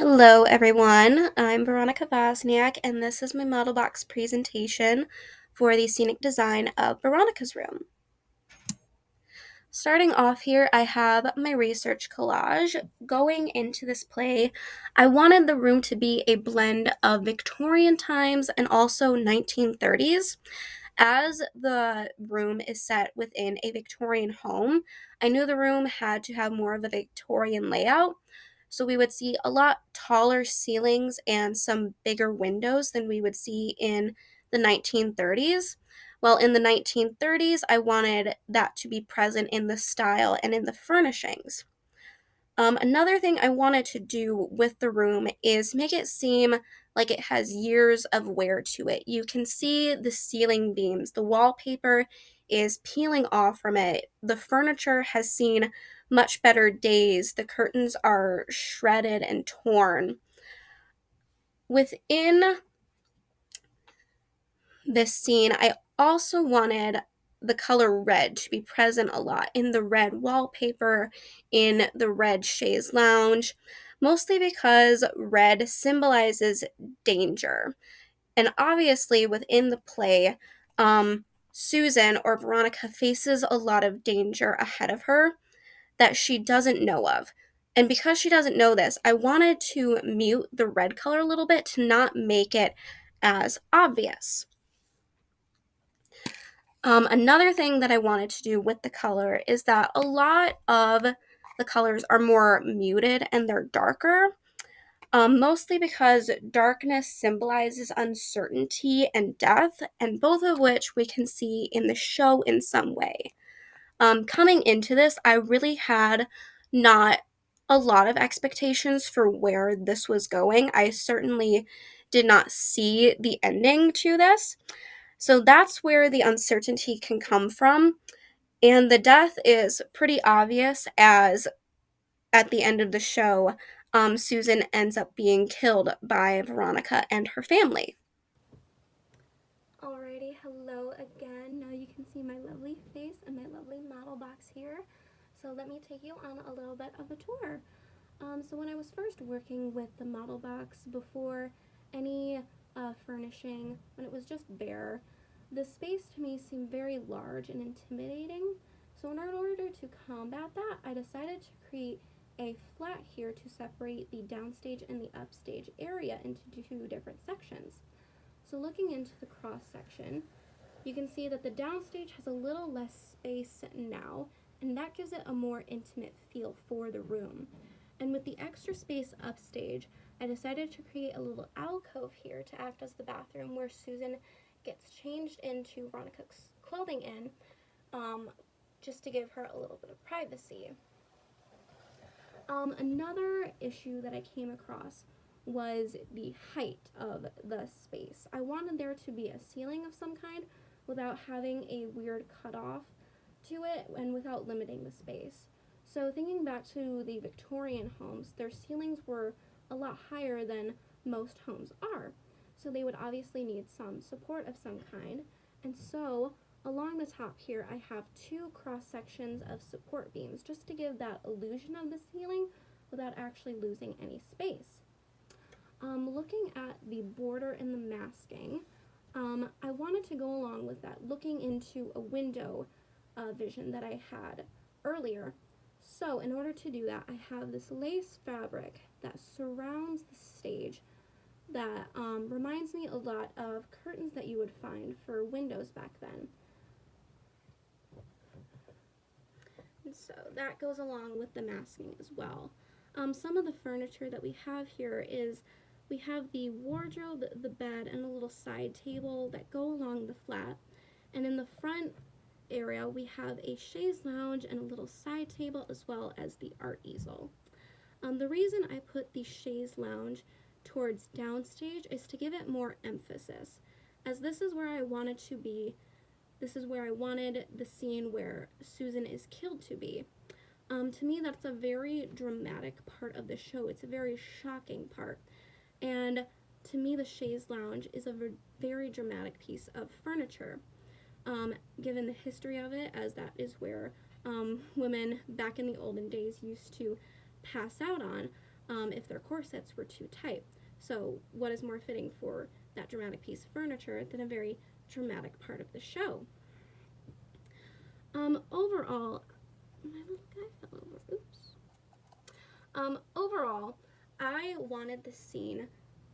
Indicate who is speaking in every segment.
Speaker 1: Hello everyone, I'm Veronica and this is my model box presentation for the scenic design of Veronica's room. Starting off here, I have my research collage. Going into this play, I wanted the room to be a blend of Victorian times and also 1930s. As the room is set within a Victorian home, I knew the room had to have more of a Victorian layout. So we would see a lot taller ceilings and some bigger windows than we would see in the 1930s. Well, in the 1930s, I wanted that to be present in the style and in the furnishings. Another thing I wanted to do with the room is make it seem like it has years of wear to it. You can see the ceiling beams, the wallpaper is peeling off from it. The furniture has seen much better days. The curtains are shredded and torn. Within this scene, I also wanted the color red to be present a lot in the red wallpaper, in the red chaise lounge, mostly because red symbolizes danger. And obviously, within the play, Susan or Veronica faces a lot of danger ahead of her that she doesn't know of. And because she doesn't know this, I wanted to mute the red color a little bit to not make it as obvious. Another thing that I wanted to do with the color is that a lot of the colors are more muted and they're darker, mostly because darkness symbolizes uncertainty and death, and both of which we can see in the show in some way. Coming into this, I really had not a lot of expectations for where this was going. I certainly did not see the ending to this. So that's where the uncertainty can come from. And the death is pretty obvious as at the end of the show, Susan ends up being killed by Veronica and her family. Alrighty, hello again. Now you can see my lovely face and my lovely model box here. So let me take you on a little bit of a tour. So when I was first working with the model box before any furnishing, when it was just bare, the space to me seemed very large and intimidating. So in order to combat that, I decided to create a flat here to separate the downstage and the upstage area into two different sections. So looking into the cross section, you can see that the downstage has a little less space now, and that gives it a more intimate feel for the room. And with the extra space upstage, I decided to create a little alcove here to act as the bathroom where Susan gets changed into Veronica's clothing in, just to give her a little bit of privacy. Another issue that I came across was the height of the space. I wanted there to be a ceiling of some kind without having a weird cutoff to it and without limiting the space. So thinking back to the Victorian homes, their ceilings were a lot higher than most homes are. So they would obviously need some support of some kind. And so along the top here, I have two cross sections of support beams just to give that illusion of the ceiling without actually losing any space. Looking at the border and the masking, I wanted to go along with that, looking into a window vision that I had earlier. So in order to do that, I have this lace fabric that surrounds the stage that reminds me a lot of curtains that you would find for windows back then. And so that goes along with the masking as well. Some of the furniture that we have here is we have the wardrobe, the bed, and a little side table that go along the flat. And in the front area, we have a chaise lounge and a little side table as well as the art easel. The reason I put the chaise lounge towards downstage is to give it more emphasis, as this is where I wanted to be. This is where I wanted the scene where Susan is killed to be. To me, that's a very dramatic part of the show. It's a very shocking part. And to me, the chaise lounge is a very dramatic piece of furniture, given the history of it, as that is where women back in the olden days used to pass out on. if their corsets were too tight. So what is more fitting for that dramatic piece of furniture than a very dramatic part of the show? Overall, my little guy fell over. Oops. Overall, I wanted the scene,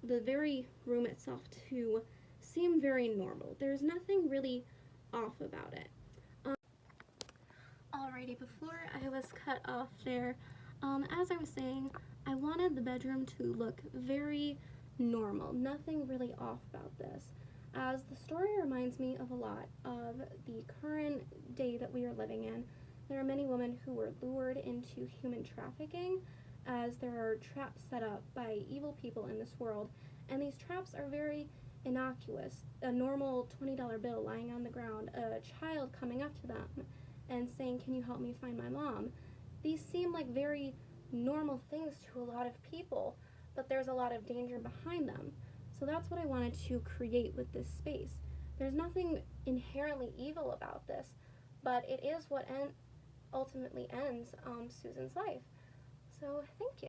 Speaker 1: the very room itself, to seem very normal. There's nothing really off about it. Alrighty, before I was cut off there, as I was saying, I wanted the bedroom to look very normal. Nothing really off about this, as the story reminds me of a lot of the current day that we are living in. There are many women who were lured into human trafficking, as there are traps set up by evil people in this world, and these traps are very innocuous. A normal $20 bill lying on the ground, a child coming up to them and saying, "Can you help me find my mom?" These seem like very normal things to a lot of people, but there's a lot of danger behind them. So that's what I wanted to create with this space. There's nothing inherently evil about this, but it is what ultimately ends Susan's life. So thank you.